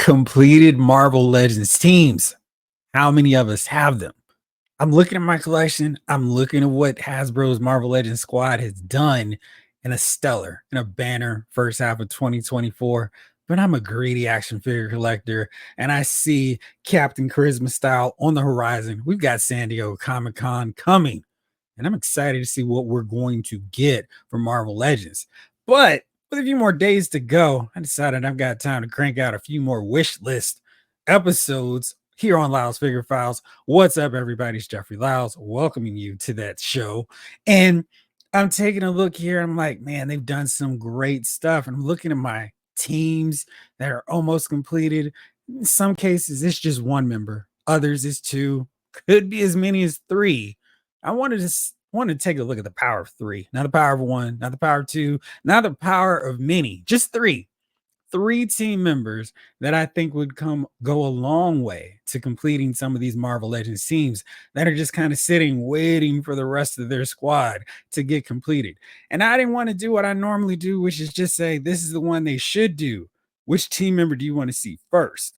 Completed Marvel Legends teams. How many of us have them? I'm looking at my collection. I'm looking at what Hasbro's Marvel Legends squad has done in a stellar, in a banner first half of 2024. But I'm a greedy action figure collector, and I see Captain Charisma style on the horizon. We've got San Diego Comic Con coming, and I'm excited to see what we're going to get from Marvel Legends. But with a few more days to go, I decided I've got time to crank out a few more wish list episodes here on Lyle's Figure Files. What's up, everybody? It's Jeffrey Lyles welcoming you to that show. And I'm taking a look here. I'm like, man, they've done some great stuff. And I'm looking at my teams that are almost completed. In some cases, it's just one member, others, it's two, could be as many as three. I wanted to take a look at the power of three, not the power of one, not the power of two, not the power of many, just three. Three team members that I think would go a long way to completing some of these Marvel Legends teams that are just kind of sitting, waiting for the rest of their squad to get completed. And I didn't want to do what I normally do, which is just say, this is the one they should do. Which team member do you want to see first?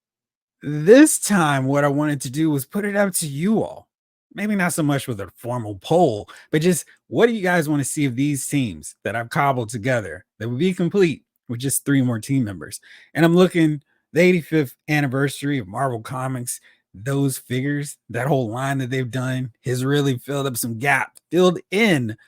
This time, what I wanted to do was put it up to you all. Maybe not so much with a formal poll, but just what do you guys want to see of these teams that I've cobbled together that would be complete with just three more team members? And I'm looking the 85th anniversary of Marvel Comics. Those figures, that whole line that they've done has really filled in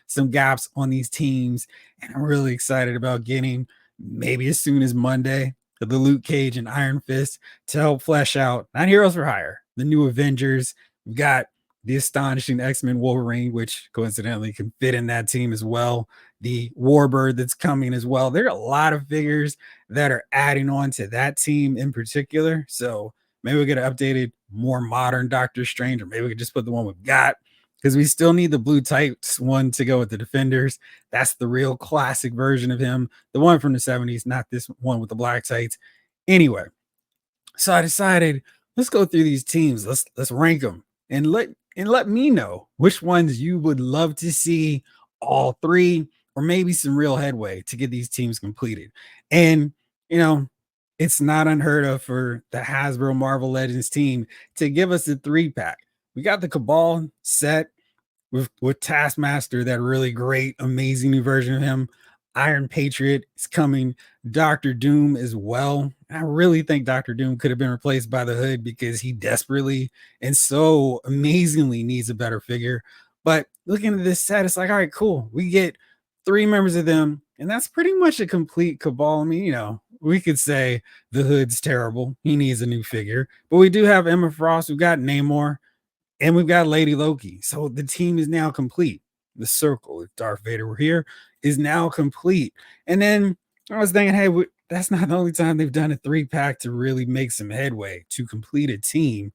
some gaps on these teams. And I'm really excited about getting maybe as soon as Monday the Luke Cage and Iron Fist to help flesh out not Heroes for Hire, the new Avengers. We've got the astonishing X-Men Wolverine, which coincidentally can fit in that team as well. The Warbird that's coming as well. There are a lot of figures that are adding on to that team in particular. So maybe we get an updated, more modern Doctor Strange, or maybe we could just put the one we've got because we still need the blue tights one to go with the Defenders. That's the real classic version of him, the one from the 70s, not this one with the black tights. Anyway, so I decided let's go through these teams. Let's rank them and let me know which ones you would love to see all three, or maybe some real headway to get these teams completed. And you know, it's not unheard of for the Hasbro Marvel Legends team to give us a 3-pack. We got the Cabal set with Taskmaster, that really great, amazing new version of him. Iron Patriot is coming. Doctor Doom as well. I really think Doctor Doom could have been replaced by the Hood because he desperately and so amazingly needs a better figure. But looking at this set, it's like, all right, cool. We get three members of them, and that's pretty much a complete Cabal. I mean, we could say the Hood's terrible. He needs a new figure. But we do have Emma Frost. We've got Namor. And we've got Lady Loki. So the team is now complete. The circle, if Darth Vader were here, is now complete. And then I was thinking, hey, that's not the only time they've done a 3-pack to really make some headway to complete a team.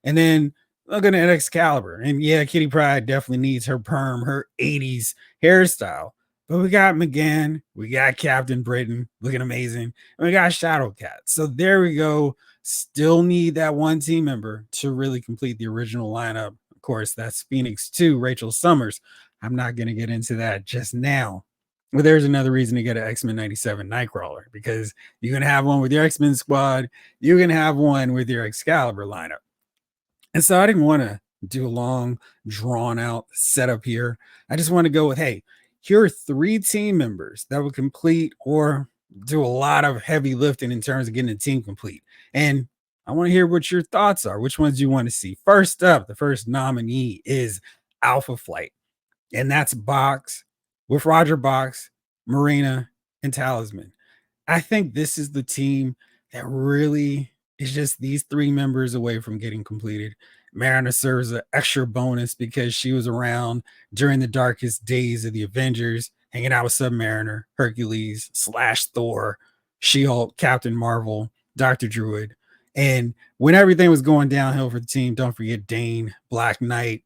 And then looking at Excalibur. And yeah, Kitty Pryde definitely needs her perm, her 80s hairstyle. But we got McGann, we got Captain Britain looking amazing, and we got Shadowcat. So there we go. Still need that one team member to really complete the original lineup. Of course, that's Phoenix 2, Rachel Summers. I'm not going to get into that just now. But there's another reason to get an X-Men 97 Nightcrawler, because you're going to have one with your X-Men squad. You're going to have one with your Excalibur lineup. And so I didn't want to do a long, drawn-out setup here. I just want to go with, hey, here are three team members that would complete or do a lot of heavy lifting in terms of getting a team complete. And I want to hear what your thoughts are. Which ones you want to see? First up, the first nominee is Alpha Flight. And that's Box with Roger Box, Marina, and Talisman. I think this is the team that really is just these three members away from getting completed. Marina serves an extra bonus because she was around during the darkest days of the Avengers, hanging out with Submariner, Hercules, Thor, She-Hulk, Captain Marvel, Dr. Druid. And when everything was going downhill for the team, don't forget Dane, Black Knight.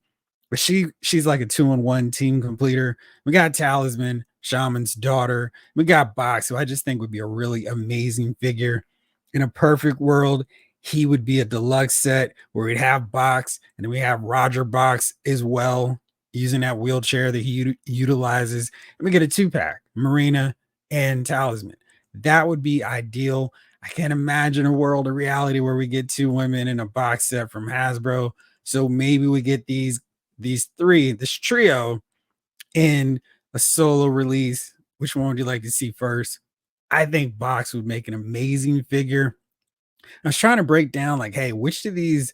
But she's like a 2-in-1 team completer. We got Talisman, Shaman's daughter. We got Box, who I just think would be a really amazing figure. In a perfect world, he would be a deluxe set where we'd have Box, and then we have Roger Box as well, using that wheelchair that he utilizes. And we get a 2-pack, Marina and Talisman. That would be ideal. I can't imagine a world, a reality where we get two women in a box set from Hasbro. So maybe we get these three, this trio in a solo release. Which one would you like to see first? I think Box would make an amazing figure. I was trying to break down like, hey, which of these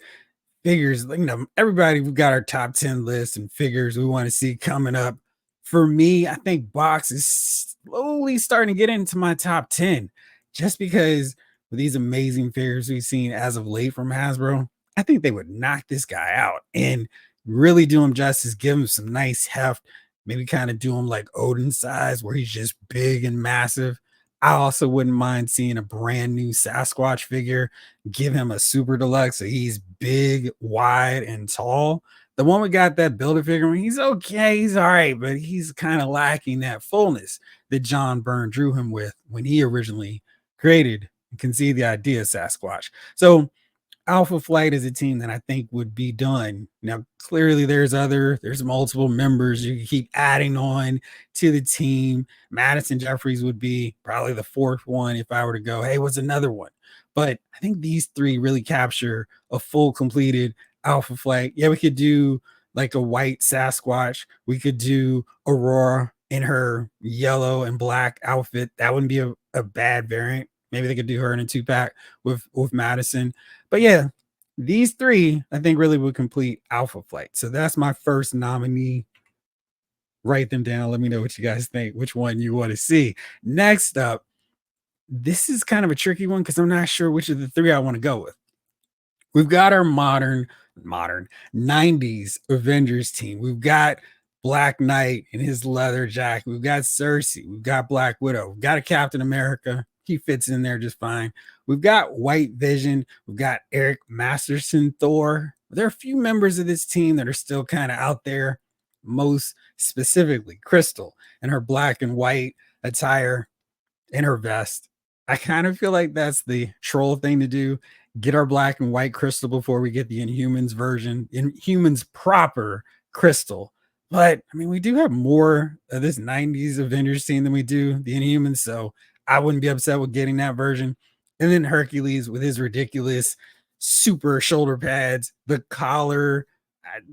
figures, like, everybody, we've got our top 10 lists and figures we want to see coming up. For me, I think Box is slowly starting to get into my top 10 just because with these amazing figures we've seen as of late from Hasbro, I think they would knock this guy out and really do him justice, give him some nice heft, maybe kind of do him like Odin size where he's just big and massive. I also wouldn't mind seeing a brand new Sasquatch figure, give him a super deluxe so he's big, wide, and tall. The one we got that builder figure, he's okay, he's all right, but he's kind of lacking that fullness that John Byrne drew him with when he originally created and conceived the idea of Sasquatch. So Alpha Flight is a team that I think would be done. Now, clearly there's multiple members you can keep adding on to the team. Madison Jeffries would be probably the fourth one if I were to go, hey, what's another one? But I think these three really capture a full completed Alpha Flight. Yeah, we could do like a white Sasquatch. We could do Aurora in her yellow and black outfit. That wouldn't be a bad variant. Maybe they could do her in a two-pack with Madison. But yeah, these three I think really would complete Alpha Flight. So that's my first nominee. Write them down. Let me know what you guys think, which one you want to see. Next up, this is kind of a tricky one because I'm not sure which of the three I want to go with. We've got our modern 90s Avengers team. We've got Black Knight in his leather jacket. We've got Cersei. We've got Black Widow. We've got a Captain America. He fits in there just fine. We've got White Vision. We've got Eric Masterson Thor. There are a few members of this team that are still kind of out there, most specifically Crystal and her black and white attire in her vest. I kind of feel like that's the troll thing to do. Get our black and white Crystal before we get the Inhumans version, Inhumans proper Crystal. But I mean, we do have more of this 90s Avengers team than we do the Inhumans. So I wouldn't be upset with getting that version. And then Hercules with his ridiculous super shoulder pads, the collar.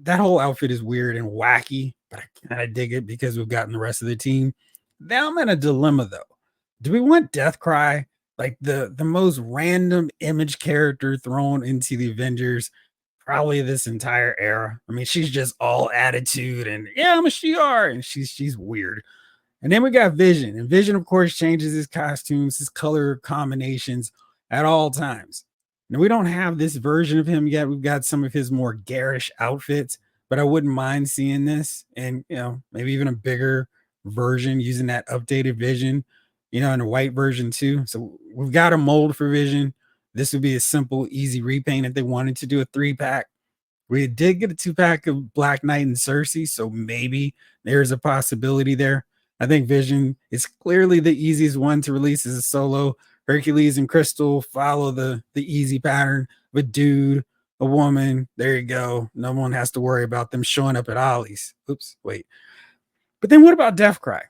That whole outfit is weird and wacky, but I kind of dig it because we've gotten the rest of the team. Now I'm in a dilemma though. Do we want Deathcry, like the most random image character thrown into the Avengers, probably this entire era? I mean, she's just all attitude and yeah, I'm a Shi'ar, and she's weird. And then we got Vision, and Vision, of course, changes his costumes, his color combinations at all times. Now we don't have this version of him yet. We've got some of his more garish outfits, but I wouldn't mind seeing this, and maybe even a bigger version using that updated Vision in a white version too. So we've got a mold for Vision. This would be a simple, easy repaint if they wanted to do a 3-pack. We did get a 2-pack of Black Knight and Cersei, so maybe there's a possibility there. I think Vision is clearly the easiest one to release as a solo. Hercules and Crystal follow the easy pattern of a dude, a woman. There you go. No one has to worry about them showing up at Ollie's. Oops, wait. But then what about Deathcry?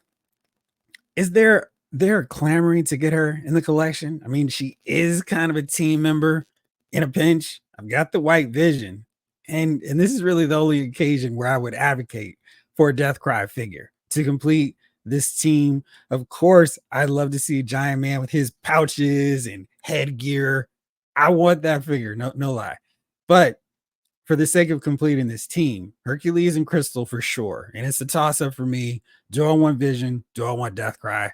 Is they're clamoring to get her in the collection? I mean, she is kind of a team member in a pinch. I've got the White Vision, and this is really the only occasion where I would advocate for a Deathcry figure to complete this team. Of course, I'd love to see a giant man with his pouches and headgear. I want that figure, no lie. But for the sake of completing this team, Hercules and Crystal for sure. And it's a toss up for me. Do I want Vision? Do I want Deathcry?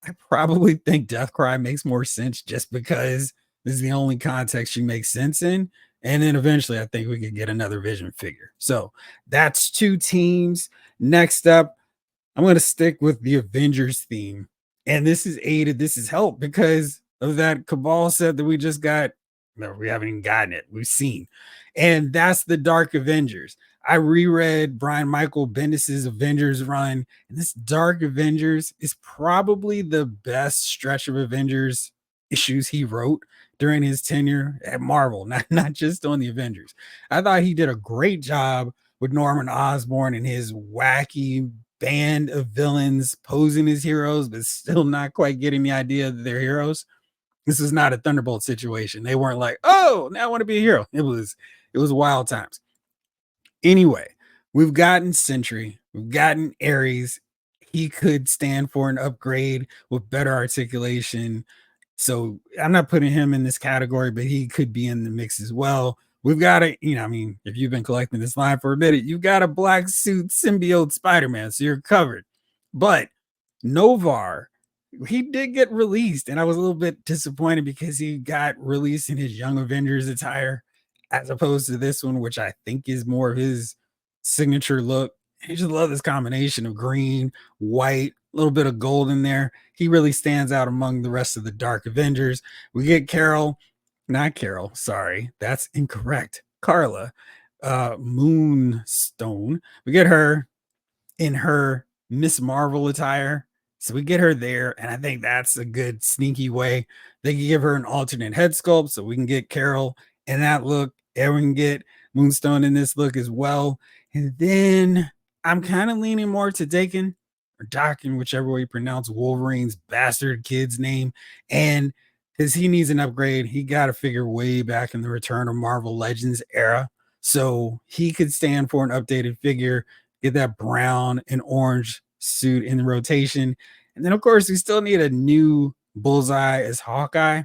I probably think Deathcry makes more sense just because this is the only context she makes sense in. And then eventually I think we could get another Vision figure. So that's two teams. Next up, I'm going to stick with the Avengers theme. And this is helped because of that Cabal set that we just got. No, we haven't even gotten it. We've seen. And that's the Dark Avengers. I reread Brian Michael Bendis's Avengers run, and this Dark Avengers is probably the best stretch of Avengers issues he wrote during his tenure at Marvel, not just on the Avengers. I thought he did a great job with Norman Osborn and his wacky band of villains posing as heroes, but still not quite getting the idea that they're heroes. This is not a Thunderbolt situation. They weren't like, oh, now I want to be a hero. It was wild times. Anyway, we've gotten Sentry, we've gotten Ares. He could stand for an upgrade with better articulation. So I'm not putting him in this category, but he could be in the mix as well. We've got a, I mean, if you've been collecting this line for a minute, you've got a black suit symbiote Spider-Man, so you're covered. But Novar, he did get released, and I was a little bit disappointed because he got released in his Young Avengers attire as opposed to this one, which I think is more of his signature look. I just love this combination of green, white, a little bit of gold in there. He really stands out among the rest of the Dark Avengers. We get Carol, not Carol, sorry, that's incorrect. Carla, Moonstone. We get her in her Miss Marvel attire. So we get her there, and I think that's a good sneaky way. They can give her an alternate head sculpt, so we can get Carol in that look. And we can get Moonstone in this look as well. And then I'm kind of leaning more to Dakin or Dakin, whichever way you pronounce Wolverine's bastard kid's name. And because he needs an upgrade, he got to figure way back in the Return of Marvel Legends era. So he could stand for an updated figure, get that brown and orange suit in the rotation. And then, of course, we still need a new Bullseye as Hawkeye.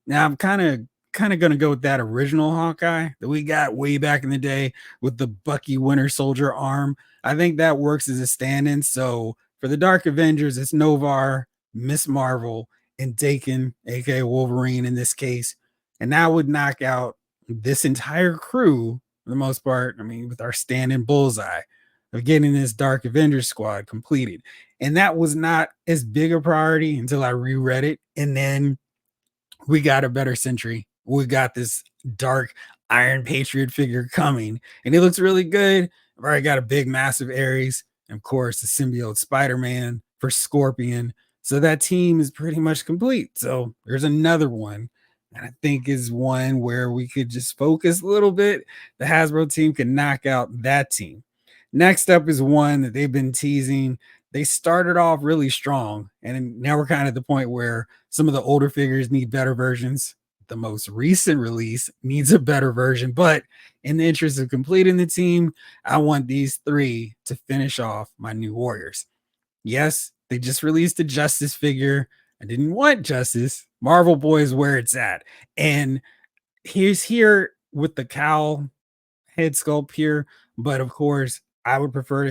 Now I'm kind of gonna go with that original Hawkeye that we got way back in the day with the Bucky Winter Soldier arm. I think that works as a stand-in. So for the Dark Avengers, it's Novar, Miss Marvel, and Dakin, aka Wolverine in this case. And that would knock out this entire crew for the most part. I mean, with our stand-in Bullseye of getting this Dark Avengers squad completed. And that was not as big a priority until I reread it. And then we got a better Sentry. We got this dark Iron Patriot figure coming, and he looks really good. I've already got a big, massive Ares, and of course, the symbiote Spider-Man for Scorpion. So that team is pretty much complete. So there's another one that I think is one where we could just focus a little bit. The Hasbro team can knock out that team. Next up is one that they've been teasing. They started off really strong, and now we're kind of at the point where some of the older figures need better versions. The most recent release needs a better version, but in the interest of completing the team, I want these three to finish off my new Warriors. Yes, they just released a Justice figure. I didn't want Justice. Marvel Boy is where it's at. And he's here with the cowl head sculpt here, but of course, I would prefer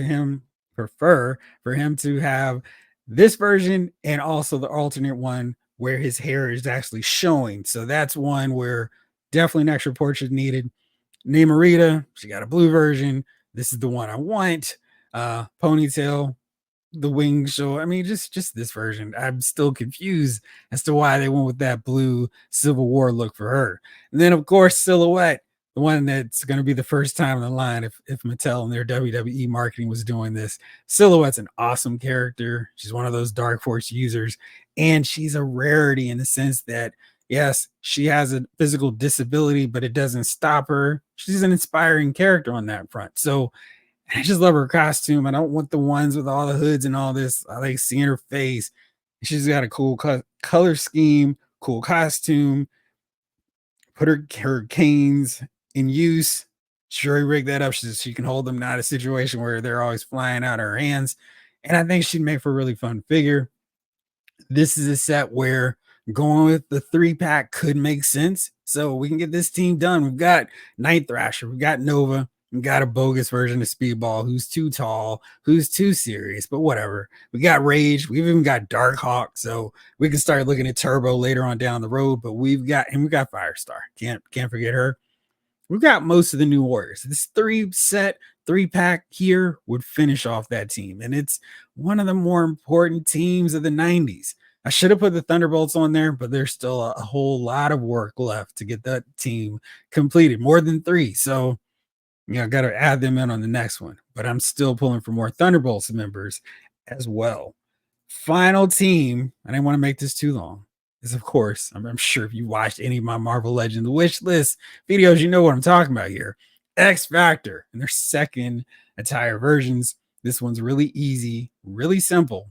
for him to have this version and also the alternate one where his hair is actually showing. So that's one where definitely an extra portrait needed. Namorita, she got a blue version. This is the one I want. Ponytail, the wings show. I mean, just this version. I'm still confused as to why they went with that blue Civil War look for her. And then, of course, Silhouette, the one that's going to be the first time in the line if Mattel and their WWE marketing was doing this. Silhouette's an awesome character. She's one of those Dark Force users, and she's a rarity in the sense that yes, she has a physical disability, but it doesn't stop her. She's an inspiring character on that front. So I just love her costume. I don't want the ones with all the hoods and all this. I like seeing her face. She's got a cool color scheme, cool costume. Put her canes in use. Sure, rig that up so she can hold them. Not a situation where they're always flying out of her hands. And I think she'd make for a really fun figure. This is a set where going with the 3-pack could make sense. So we can get this team done. We've got Night Thrasher, we've got Nova, we got a bogus version of Speedball who's too tall, who's too serious, but whatever. We got Rage, we've even got Darkhawk, so we can start looking at Turbo later on down the road. But we've got Firestar. Can't forget her. We've got most of the new Warriors. This 3-pack here would finish off that team. And it's one of the more important teams of the 90s. I should have put the Thunderbolts on there, but there's still a whole lot of work left to get that team completed. More than 3. So, got to add them in on the next one. But I'm still pulling for more Thunderbolts members as well. Final team, I didn't want to make this too long. Is of course, I'm sure if you watched any of my Marvel Legends wish list videos, you know what I'm talking about here. X Factor and their second attire versions. This one's really easy, really simple.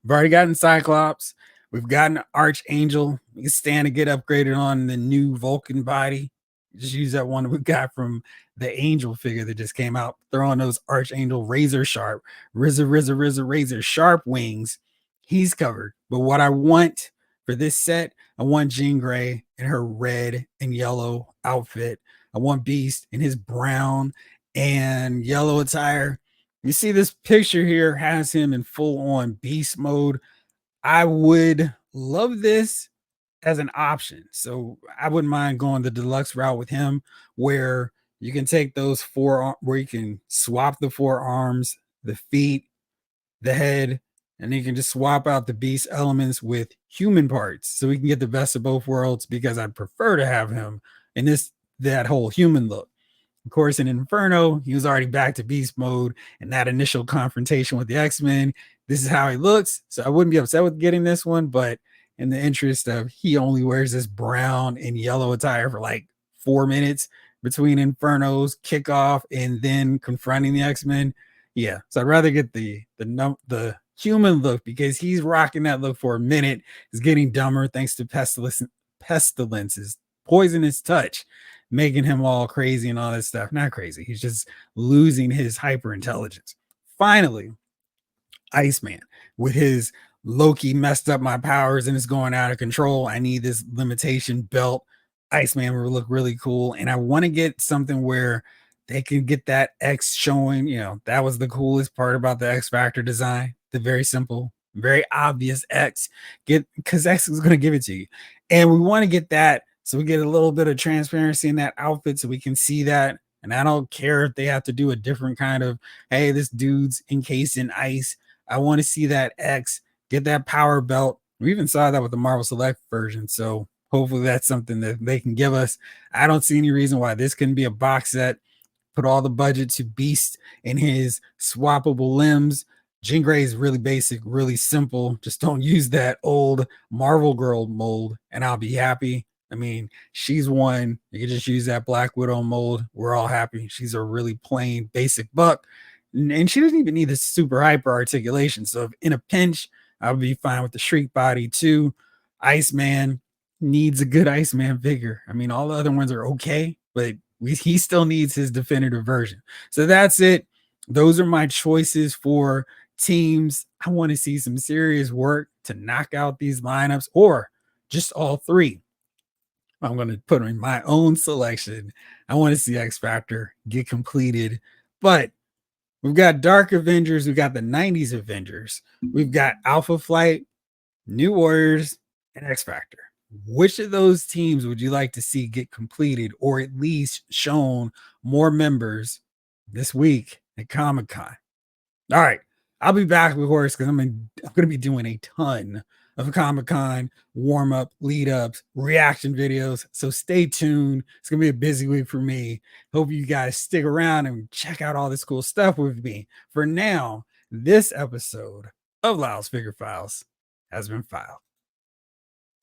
We've already gotten Cyclops. We've got an Archangel. We can stand to get upgraded on the new Vulcan body. Just use that one we got from the Angel figure that just came out. Throw on those Archangel razor sharp, razor sharp wings. He's covered. But what I want for this set, I want Jean Grey in her red and yellow outfit. I want Beast in his brown and yellow attire. You see this picture here has him in full on beast mode. I would love this as an option. So I wouldn't mind going the deluxe route with him where you can take those where you can swap the four arms, the feet, the head, and you can just swap out the beast elements with human parts so we can get the best of both worlds because I'd prefer to have him in that whole human look. Of course, in Inferno, he was already back to beast mode, and that initial confrontation with the X-Men, this is how he looks. So I wouldn't be upset with getting this one, but in the interest of he only wears this brown and yellow attire for like 4 minutes between Inferno's kickoff and then confronting the X-Men. Yeah, so I'd rather get the human look because he's rocking that look for a minute. He's getting dumber thanks to pestilence's poisonous touch, making him all crazy and all that stuff. Not crazy. He's just losing his hyper intelligence. Finally, Iceman with his Loki messed up my powers and it's going out of control. I need this limitation belt. Iceman will look really cool. And I want to get something where they can get that X showing. That was the coolest part about the X Factor design. The very simple, very obvious X. Because X is going to give it to you. And we want to get that so we get a little bit of transparency in that outfit so we can see that. And I don't care if they have to do a different kind of, hey, this dude's encased in ice. I want to see that X, get that power belt. We even saw that with the Marvel Select version. So hopefully that's something that they can give us. I don't see any reason why this couldn't be a box set. Put all the budget to Beast and his swappable limbs. Jean Grey is really basic, really simple. Just don't use that old Marvel Girl mold and I'll be happy. I mean, she's one. You can just use that Black Widow mold. We're all happy. She's a really plain, basic buck. And she doesn't even need the super hyper articulation. So if in a pinch, I'll be fine with the Shriek body too. Iceman needs a good Iceman figure. I mean, all the other ones are okay, but he still needs his definitive version. So that's it. Those are my choices for teams. I want to see some serious work to knock out these lineups or just all three. I'm going to put in my own selection. I want to see X Factor get completed, but we've got Dark Avengers. We've got the 90s Avengers. We've got Alpha Flight, New Warriors, and X Factor. Which of those teams would you like to see get completed or at least shown more members this week at Comic-Con? All right. I'll be back, of course, because I'm going to be doing a ton of Comic-Con warm-up, lead-ups, reaction videos. So stay tuned. It's going to be a busy week for me. Hope you guys stick around and check out all this cool stuff with me. For now, this episode of Lyle's Figure Files has been filed.